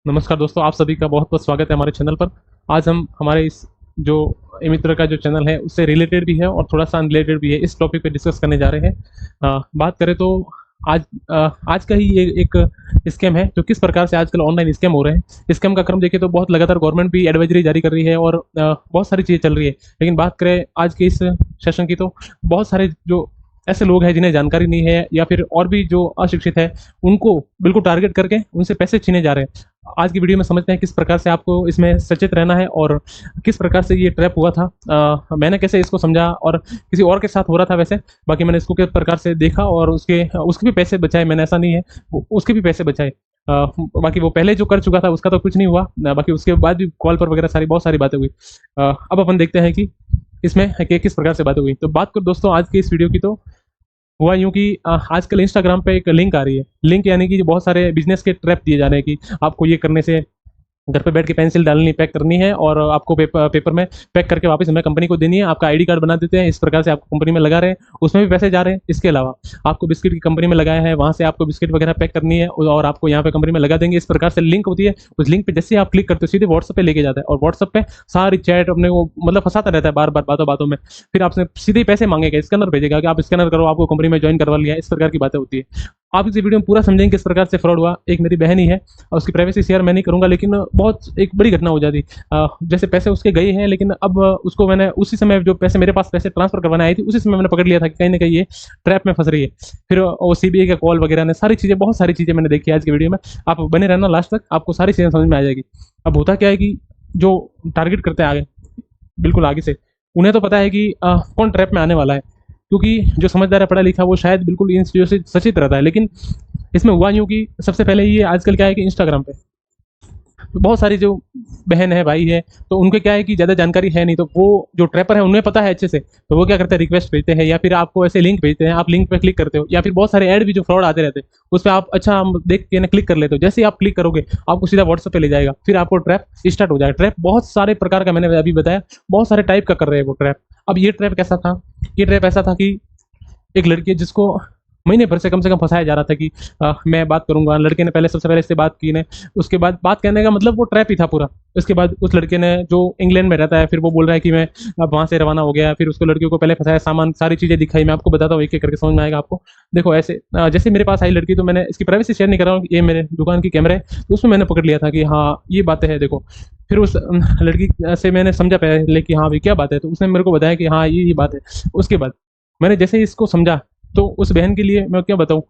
नमस्कार दोस्तों, आप सभी का बहुत बहुत स्वागत है हमारे चैनल पर। आज हम हमारे इस जो मित्र का जो चैनल है उससे रिलेटेड भी है और थोड़ा सा अनरिलेटेड भी है, इस टॉपिक पे डिस्कस करने जा रहे हैं। बात करें तो आज आज का ही ये एक स्कैम है जो किस प्रकार से आजकल ऑनलाइन स्कैम हो रहे हैं। स्कैम का क्रम देखें तो बहुत लगातार गवर्नमेंट भी एडवाइजरी जारी कर रही है और बहुत सारी चीज़ें चल रही है। लेकिन बात करें आज के इस सेशन की तो बहुत सारे जो ऐसे लोग हैं जिन्हें जानकारी नहीं है या फिर और भी जो अशिक्षित है उनको बिल्कुल टारगेट करके उनसे पैसे छीने जा रहे हैं। आज की वीडियो में समझते हैं किस प्रकार से आपको इसमें सचेत रहना है और किस प्रकार से ये ट्रैप हुआ था। मैंने कैसे इसको समझा और किसी और के साथ हो रहा था वैसे। बाकी मैंने इसको किस प्रकार से देखा और उसके भी पैसे बचाए मैंने, ऐसा नहीं है उसके भी पैसे बचाए। बाकी वो पहले जो कर चुका था उसका तो कुछ नहीं हुआ। बाकी उसके बाद भी कॉल पर वगैरह सारी बहुत सारी बातें हुई। अब अपन देखते हैं कि इसमें किस प्रकार से बातें हुई। तो बात कर दोस्तों आज की इस वीडियो की, तो हुआ यूँ कि आजकल इंस्टाग्राम पे एक लिंक आ रही है। लिंक यानी कि बहुत सारे बिजनेस के ट्रैप दिए जा रहे हैं कि आपको ये करने से घर पे बैठ के पेंसिल डालनी, पैक करनी है और आपको पेपर में पैक करके वापस हमें कंपनी को देनी है। आपका आईडी कार्ड बना देते हैं, इस प्रकार से आपको कंपनी में लगा रहे हैं, उसमें भी पैसे जा रहे हैं। इसके अलावा आपको बिस्किट की कंपनी में लगाया है, वहाँ से आपको बिस्किट वगैरह पैक करनी है और आपको यहाँ पे कंपनी में लगा देंगे। इस प्रकार से लिंक होती है। उस लिंक पे जैसे आप क्लिक करते हो सीधे व्हाट्सएप पे लेके जाता है और व्हाट्सएप पे सारी चैट अपने को मतलब फंसाता रहता है बार बार बातों बातों में। फिर आपसे सीधे ही पैसे मांगेगा, स्कैनर भेजेगा कि आप स्कैनर करो, आपको कंपनी में ज्वाइन करवा लिया। इस प्रकार की बातें होती है। आप इस वीडियो में पूरा समझेंगे किस प्रकार से फ्रॉड हुआ। एक मेरी बहन ही है और उसकी प्राइवेसी शेयर मैं नहीं करूंगा, लेकिन बहुत एक बड़ी घटना हो जाती। जैसे पैसे उसके गए हैं, लेकिन अब उसको मैंने उसी समय जो पैसे मेरे पास पैसे ट्रांसफर करवाने आई थी उसी समय मैंने पकड़ लिया था कि कहीं ना कहीं ये ट्रैप में फंस रही है। फिर वो सीबीआई का कॉल वगैरह ने सारी चीज़ें, बहुत सारी चीज़ें मैंने देखी आज की वीडियो में। आप बने रहना लास्ट तक, आपको सारी चीज़ें समझ में आ जाएगी। अब होता क्या है कि जो टारगेट करते हैं आगे, बिल्कुल आगे से, उन्हें तो पता है कि कौन ट्रैप में आने वाला है, क्योंकि जो समझदार है पढ़ा लिखा वो शायद बिल्कुल इन चीज़ों से सचेत रहता है। लेकिन इसमें हुआ यूँ कि सबसे पहले ये आजकल क्या है कि इंस्टाग्राम पे बहुत सारी जो बहन है भाई है, तो उनके क्या है कि ज़्यादा जानकारी है नहीं, तो वो जो ट्रैपर है उन्हें पता है अच्छे से, तो वो क्या करते हैं रिक्वेस्ट भेजते हैं या फिर आपको ऐसे लिंक भेजते हैं, आप लिंक पे क्लिक करते हो या फिर बहुत सारे ऐड भी जो फ्रॉड आते रहते हैं उस पर आप अच्छा हम देख के ना क्लिक कर लेते हो। जैसे ही आप क्लिक करोगे आपको सीधा व्हाट्सएप पे ले जाएगा, फिर आपको ट्रैप स्टार्ट हो जाएगा। ट्रैप बहुत सारे प्रकार का मैंने अभी बताया, बहुत सारे टाइप का कर रहे हैं वो ट्रैप। अब ये ट्रैप कैसा था? ये ट्रैप ऐसा था कि एक लड़की है जिसको महीने भर से कम फंसाया जा रहा था कि मैं बात करूंगा। लड़के ने पहले सबसे पहले इससे बात की ने, उसके बाद बात करने का मतलब वो ट्रैप ही था पूरा। उसके बाद उस लड़के ने जो इंग्लैंड में रहता है, फिर वो बोल रहा है कि मैं अब वहाँ से रवाना हो गया। फिर उसको लड़कियों को पहले फंसाया, सामान सारी चीज़ें दिखाई। मैं आपको बताता हूँ एक एक करके, समझ में आएगा आपको। देखो ऐसे जैसे मेरे पास आई लड़की, तो मैंने इसकी प्राइवेसी शेयर नहीं कर रहा हूँ, ये मेरे दुकान की कैमरा है, तो उसमें मैंने पकड़ लिया था कि हाँ ये बातें हैं देखो। फिर उस लड़की से मैंने समझा पहले कि हाँ भाई क्या बात है, तो उसने मेरे को बताया कि हाँ ये बात है। उसके बाद मैंने जैसे ही इसको समझा, तो उस बहन के लिए मैं क्या बताऊँ,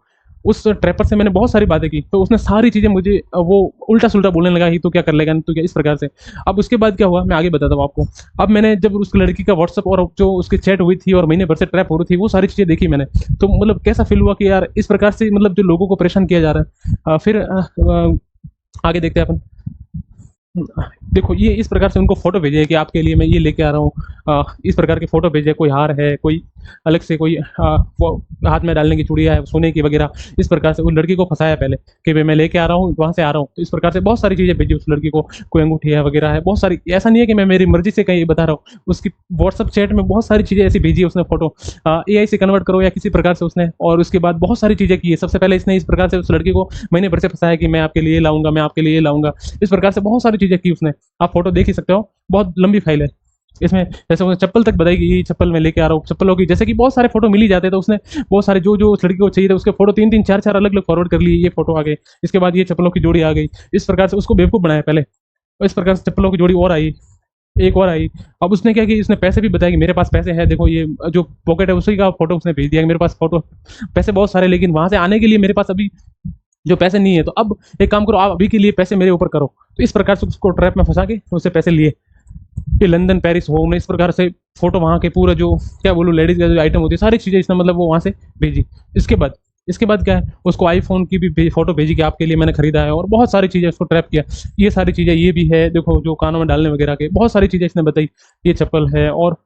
उस ट्रैपर से मैंने बहुत सारी बातें की, तो उसने सारी चीज़ें मुझे वो उल्टा-सुल्टा बोलने लगा कि तू क्या कर लेगा, तू क्या, इस प्रकार से। अब उसके बाद क्या हुआ मैं आगे बताता हूँ आपको। अब मैंने जब उस लड़की का व्हाट्सएप और जो उसकी चैट हुई थी और महीने भर से ट्रैप हो रही थी, वो सारी चीज़ें देखी मैंने, तो मतलब कैसा फ़ील हुआ कि यार इस प्रकार से मतलब जो लोगों को परेशान किया जा रहा है। फिर आगे देखते हैं अपन। देखो ये इस प्रकार से उनको फ़ोटो भेजे कि आपके लिए मैं ये लेके आ रहा हूँ। इस प्रकार के फ़ोटो भेजे, कोई हार है, कोई अलग से कोई वो हाथ में डालने की चूड़ियाँ है सोने की वगैरह। इस प्रकार से उस लड़की को फँसाया पहले कि भई मैं लेके आ रहा हूँ, वहाँ से आ रहा हूँ। तो इस प्रकार से बहुत सारी चीज़ें भेजी उस लड़की को, कोई अंगूठी है वगैरह है, बहुत सारी। ऐसा नहीं है कि मैं मेरी मर्ज़ी से कहीं बता रहा हूँ। उसकी व्हाट्सएप चैट में बहुत सारी चीज़ें ऐसी भेजी है उसने फ़ोटो, एआई से कन्वर्ट करो या किसी प्रकार से उसने, और उसके बाद बहुत सारी चीज़ें की है। सबसे पहले इसने इस प्रकार से उस लड़की को महीने भर से फँसाया कि मैं आपके लिए ये लाऊँगा, मैं आपके लिए ये लाऊँगा। इस प्रकार से बहुत सारी चीज़ें की उसने। आप फ़ोटो देख ही सकते हो, बहुत लंबी फाइल है। इसमें जैसे उसने चप्पल तक बताई कि ये चप्पल मैं लेके आ रहा हूँ, चप्पलों की जैसे कि बहुत सारे फ़ोटो मिल ही जाते हैं, तो उसने बहुत सारे जो उस लड़की को चाहिए थे उसके फ़ोटो 3-3 4-4 अलग-अलग फॉरवर्ड कर लिए। ये फ़ोटो आ गए, इसके बाद ये चप्पलों की जोड़ी आ गई। इस प्रकार से उसको बेवकूफ़ बनाया पहले, और इस प्रकार से चप्पलों की जोड़ी और आई, एक और आई। अब उसने क्या किया, उसने पैसे भी बताए कि मेरे पास पैसे हैं, देखो ये जो पॉकेट है उसी का फ़ोटो उसने भेज दिया कि मेरे पास फ़ोटो पैसे बहुत सारे, लेकिन वहाँ से आने के लिए मेरे पास अभी जो पैसे नहीं है, तो अब एक काम करो, आप अभी के लिए पैसे मेरे ऊपर करो। तो इस प्रकार से उसको ट्रैप में फँसा के उससे पैसे लिए। ये लंदन, पेरिस, रोम, इस प्रकार से फ़ोटो वहाँ के पूरा जो क्या बोलूँ लेडीज़ का जो आइटम होती है सारी चीज़ें इसने मतलब वो वहाँ से भेजी। इसके बाद क्या है, उसको आईफ़ोन की भी फ़ोटो भेजी कि आपके लिए मैंने खरीदा है, और बहुत सारी चीज़ें उसको ट्रैप किया। ये सारी चीज़ें ये भी है, देखो जो कानों में डालने वगैरह के, बहुत सारी चीज़ें इसने बताई। ये चप्पल है और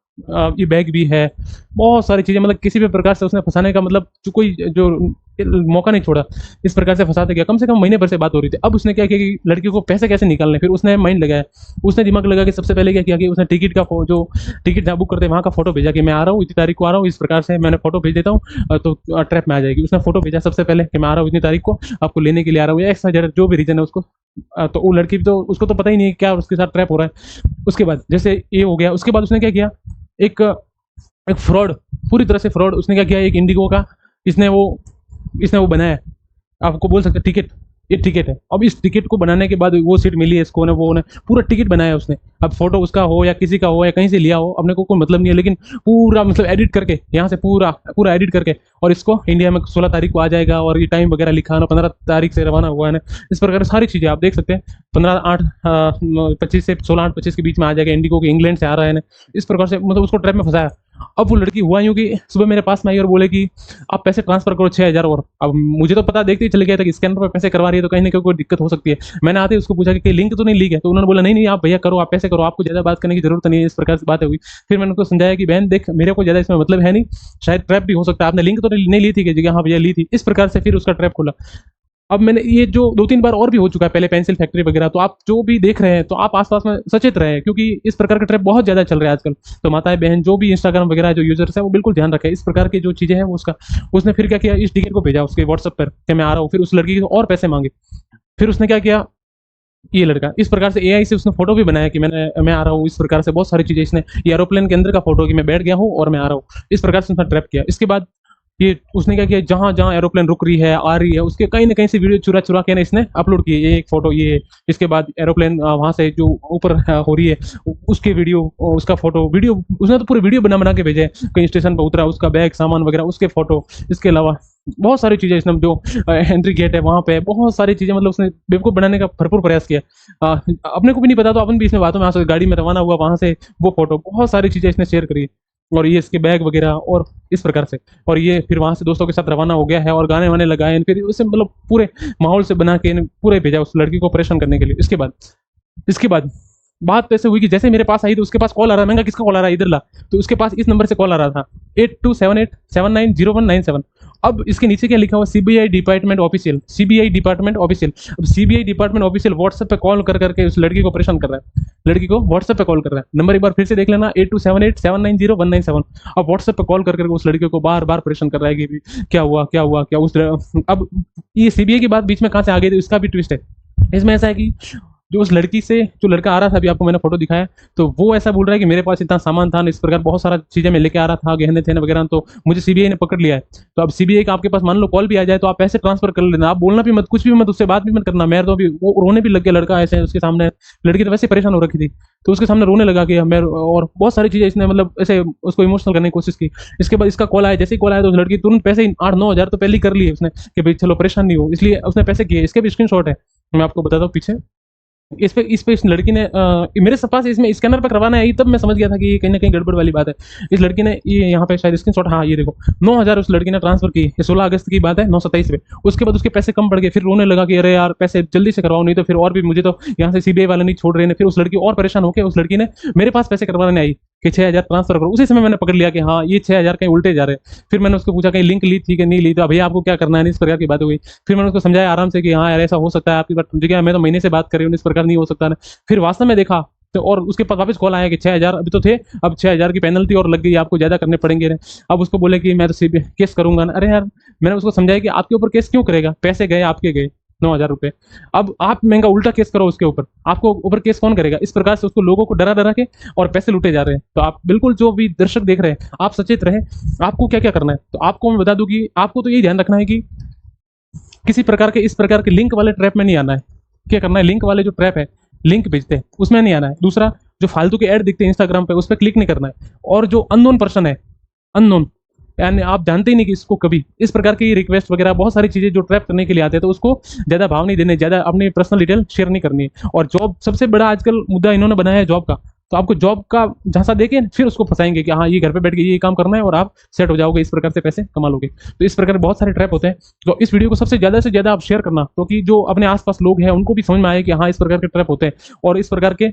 ये बैग भी है, बहुत सारी चीज़ें, मतलब किसी भी प्रकार से उसने फँसाने का मतलब जो कोई जो मौका नहीं छोड़ा। इस प्रकार से फँसाते गया, कम से कम महीने भर से बात हो रही थी। अब उसने क्या किया कि लड़की को पैसे कैसे निकालने, फिर उसने माइंड लगाया। उसने दिमाग लगा कि सबसे पहले क्या किया कि उसने टिकट का जो टिकट जहाँ बुक करते हैं वहाँ का फ़ोटो भेजा कि मैं आ रहा हूँ, इतनी तारीख को आ रहा हूँ, इस प्रकार से मैंने फ़ोटो भेज देता हूँ, तो ट्रैप में आ जाएगी। उसने फ़ोटो भेजा सबसे पहले कि मैं आ रहा हूँ इतनी तारीख को, आपको लेने के लिए आ रहा हूँ, या एक्स्ट्रा जो भी रीज़न है उसको तो वो लड़की तो उसको तो पता ही नहीं है क्या उसके साथ ट्रैप हो रहा है। उसके बाद जैसे ये हो गया, उसके बाद उसने क्या किया, एक एक फ्रॉड, पूरी तरह से फ्रॉड उसने क्या किया, एक इंडिगो का इसने वो इसने वो बनाया, आपको बोल सकते हैं टिकट, ये टिकट है। अब इस टिकट को बनाने के बाद वो सीट मिली है इसको ने, वो ने पूरा टिकट बनाया उसने। अब फोटो उसका हो या किसी का हो या कहीं से लिया हो, अपने को कोई मतलब नहीं है, लेकिन पूरा मतलब एडिट करके यहाँ से पूरा पूरा एडिट करके, और इसको इंडिया में 16 तारीख को आ जाएगा, और ये टाइम वगैरह लिखा है ना, 15 तारीख से रवाना हुआ है ना, इस प्रकार सारी चीज़ें आप देख सकते हैं। 15/8/25 से 16/8/25 के बीच में आ जाएगा, इंडिगो के इंग्लैंड से आ रहा है ना, इस प्रकार से मतलब उसको ट्रैप में फंसाया। अब वो लड़की हुआ यूं कि सुबह मेरे पास में आई और बोले कि आप पैसे ट्रांसफर करो 6,000 और। अब मुझे तो पता देखते ही चल गया था कि स्कैनर पर पैसे करवा रही है तो कहीं ना कहीं कोई दिक्कत हो सकती है। मैंने आते ही उसको पूछा कि लिंक तो नहीं लीक है, तो उन्होंने बोला नहीं नहीं आप भैया करो, आप पैसे करो, आपको ज़्यादा बात करने की जरूरत नहीं है, इस प्रकार से बात हुई। फिर मैंने उसको समझाया कि बहन देख मेरे को ज़्यादा इसमें मतलब है नहीं, शायद ट्रैप भी हो सकता है, आपने लिंक तो नहीं ली थी कि जगह, हाँ भैया ली थी, इस प्रकार से फिर उसका ट्रैप खुला। अब मैंने ये जो 2-3 बार और भी हो चुका है पहले, पेंसिल फैक्ट्री वगैरह, तो आप जो भी देख रहे हैं तो आप आसपास में सचेत रहे, क्योंकि इस प्रकार के ट्रैप बहुत ज़्यादा चल रहे हैं आजकल। तो माताएं बहन जो भी इंस्टाग्राम वगैरह जो यूजर्स है वो बिल्कुल ध्यान रखें, इस प्रकार की जो चीज़ें हैं वो उसका। उसने फिर क्या किया, इस टिकट को भेजा उसके व्हाट्सएप पर कि मैं आ रहा हूँ, फिर उस लड़की को और पैसे मांगे। फिर उसने क्या किया, ये लड़का इस प्रकार से एआई से उसने फोटो भी बनाया कि मैं आ रहा हूँ, इस प्रकार से बहुत सारी चीजें इसने, ये एरोप्लेन के अंदर का फोटो कि मैं बैठ गया हूँ और मैं आ रहा हूँ, इस प्रकार से उसने ट्रैप किया। इसके बाद ये उसने क्या किया, जहां जहां एरोप्लेन रुक रही है आ रही है उसके कहीं ना कहीं से वीडियो चुरा चुरा के ना इसने अपलोड किए, ये एक फोटो ये। इसके बाद एरोप्लेन वहां से जो ऊपर हो रही है उसके वीडियो, उसका फोटो वीडियो, उसने तो पूरे वीडियो बना बना के भेजे। कहीं स्टेशन पर उतरा, उसका बैग सामान वगैरह उसके फोटो। इसके अलावा बहुत सारी चीजें इसने, जो एंट्री गेट है वहां पे बहुत सारी चीजें, मतलब उसने बेवकूफ बनाने का भरपूर प्रयास किया। अपने को भी नहीं पता तो अपन भी इसमें बातों में गाड़ी में रवाना हुआ वहां से, वो फोटो बहुत सारी चीजें इसने शेयर करी, और ये इसके बैग वगैरह और इस प्रकार से। और ये फिर वहां से दोस्तों के साथ रवाना हो गया है और गाने वाने लगाए, फिर उसे मतलब पूरे माहौल से बना के पूरे भेजा उस लड़की को परेशान करने के लिए। इसके बाद बात तो ऐसे हुई कि जैसे मेरे पास आई तो उसके पास कॉल आ रहा है, मैं किसका कॉल आ रहा है इधर ला, तो उसके पास इस नंबर से कॉल आ रहा था 8278790197। अब इसके नीचे क्या लिखा हुआ, CBI department official, CBI department official. अब सीबीआई डिपार्टमेंट ऑफिशियल व्हाट्सएप पे कॉल कर करके उस लड़की को परेशान कर रहा है, लड़की को व्हाट्सएप पे कॉल कर रहा है। नंबर एक बार फिर से देख लेना 8278790197। अब व्हाट्सएप पे कॉल कर करके उस लड़की को बार बार परेशान कर रहा है कि क्या हुआ क्या हुआ क्या उस। अब ये सीबीआई की बात बीच में कहाँ से आ गई, तो इसका भी ट्विस्ट है। इसमें ऐसा है कि जो उस लड़की से जो लड़का आ रहा था, अभी आपको मैंने फोटो दिखाया, तो वो ऐसा बोल रहा है कि मेरे पास इतना सामान था, इस प्रकार बहुत सारा चीजें मैं लेके आ रहा था, गहने थे वगैरह, तो मुझे सीबीआई ने पकड़ लिया है। तो अब सीबीआई का आपके पास मान लो कॉल भी आ जाए तो आप पैसे ट्रांसफर कर लेना, आप बोलना भी मत, कुछ भी मत, उससे बात भी मत करना। मैं तो अभी वो रोने भी लग गया लड़का ऐसे उसके सामने, लड़की तो वैसे परेशान हो रखी थी, तो उसके सामने रोने लगा कि मैं, और बहुत सारी चीजें इसने मतलब ऐसे उसको इमोशनल करने की कोशिश की। इसके बाद इसका कॉल आया, जैसे ही कॉल आया तो लड़की तुरंत पैसे 8-9 हज़ार तो पहले ही कर लिए उसने कि भाई चलो परेशान नहीं हो, इसलिए उसने पैसे किए। इसके भी स्क्रीनशॉट है, मैं आपको बताता हूँ पीछे। इस पे इस लड़की ने मेरे पास इसमें स्कैनर पर करवाना है, तब मैं समझ गया था कि ये कहीं ना कहीं गड़बड़ वाली बात है। इस लड़की ने ये यहाँ पे शायद स्क्रीनशॉट, हाँ ये देखो 9,000 उस लड़की ने ट्रांसफर की, ये 16 अगस्त की बात है, 9/27 पे। उसके बाद उसके पैसे कम पड़ गए, फिर रोने लगा कि अरे यार पैसे जल्दी से करवाओ, नहीं तो फिर और भी मुझे तो यहाँ से सीबीआई वाले नहीं छोड़ रहे हैं। फिर उस लड़की और परेशान होकर उस लड़की ने मेरे पास पैसे करवाने आई कि 6,000 ट्रांसफर करो। उसी समय मैंने पकड़ लिया कि हाँ ये 6,000 कहीं उल्टे जा रहे हैं। फिर मैंने उसको पूछा कहीं लिंक ली थी कि नहीं ली, तो भैया आपको क्या करना है, इस प्रकार की बात हुई। फिर मैंने उसको समझाया आराम से कि हाँ यार ऐसा हो सकता है आपकी बात, जगह मैं तो महीने से बात कर रही हूँ, इस प्रकार नहीं हो सकता ना। फिर वास्तव में देखा तो, और उसके पास वापस कॉल आया कि 6,000 अभी तो थे, अब 6,000 की पेनल्टी और लग गई, आपको ज्यादा करने पड़ेंगे। अब उसको बोले कि मैं तो सीबीआई केस करूंगा ना। अरे यार मैंने उसको समझाया कि आपके ऊपर केस क्यों करेगा, पैसे गए आपके गए 9,000 रुपए, अब आप महंगा उल्टा केस करो उसके ऊपर, आपको ऊपर केस कौन करेगा। इस प्रकार से उसको लोगों को डरा डरा के और पैसे लूटे जा रहे हैं। तो आप बिल्कुल जो भी दर्शक देख रहे हैं आप सचेत रहे, आपको क्या क्या करना है। तो आपको मैं बता दूं कि आपको तो यही ध्यान रखना है कि किसी प्रकार के इस प्रकार के लिंक वाले ट्रैप में नहीं आना है। क्या करना है, लिंक वाले जो ट्रैप है, लिंक भेजते हैं उसमें नहीं आना है। दूसरा, जो फालतू के ऐड दिखते हैं इंस्टाग्राम पे उस पर क्लिक नहीं करना है। और जो अननोन पर्सन है, अननोन यानी आप जानते ही नहीं कि इसको कभी इस प्रकार की रिक्वेस्ट वगैरह बहुत सारी चीजें जो ट्रैप करने के लिए आते हैं, तो उसको ज्यादा भाव नहीं देने, ज्यादा अपनी पर्सनल डिटेल शेयर नहीं करनी है। और जॉब सबसे बड़ा आजकल मुद्दा इन्होंने बनाया है जॉब का, तो आपको जॉब का झांसा देके फिर उसको फंसाएंगे कि हाँ ये घर पे बैठ के ये काम करना है और आप सेट हो जाओगे, इस प्रकार से पैसे कमा लोगे। तो इस प्रकार बहुत सारे ट्रैप होते हैं। तो इस वीडियो को सबसे ज्यादा आप शेयर करना, क्योंकि जो अपने आसपास लोग हैं उनको भी समझ में आए कि हाँ इस प्रकार के ट्रैप होते हैं और इस प्रकार के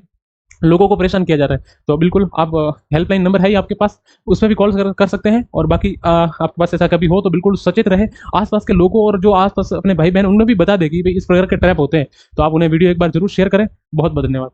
लोगों को परेशान किया जा रहा है। तो बिल्कुल आप हेल्पलाइन नंबर है ही आपके पास, उसमें भी कॉल कर सकते हैं। और बाकी आपके पास ऐसा कभी हो तो बिल्कुल सचेत रहे, आसपास के लोगों और जो आसपास अपने भाई बहन उन्हें भी बता दें कि भाई इस प्रकार के ट्रैप होते हैं। तो आप उन्हें वीडियो एक बार जरूर शेयर करें। बहुत बहुत धन्यवाद।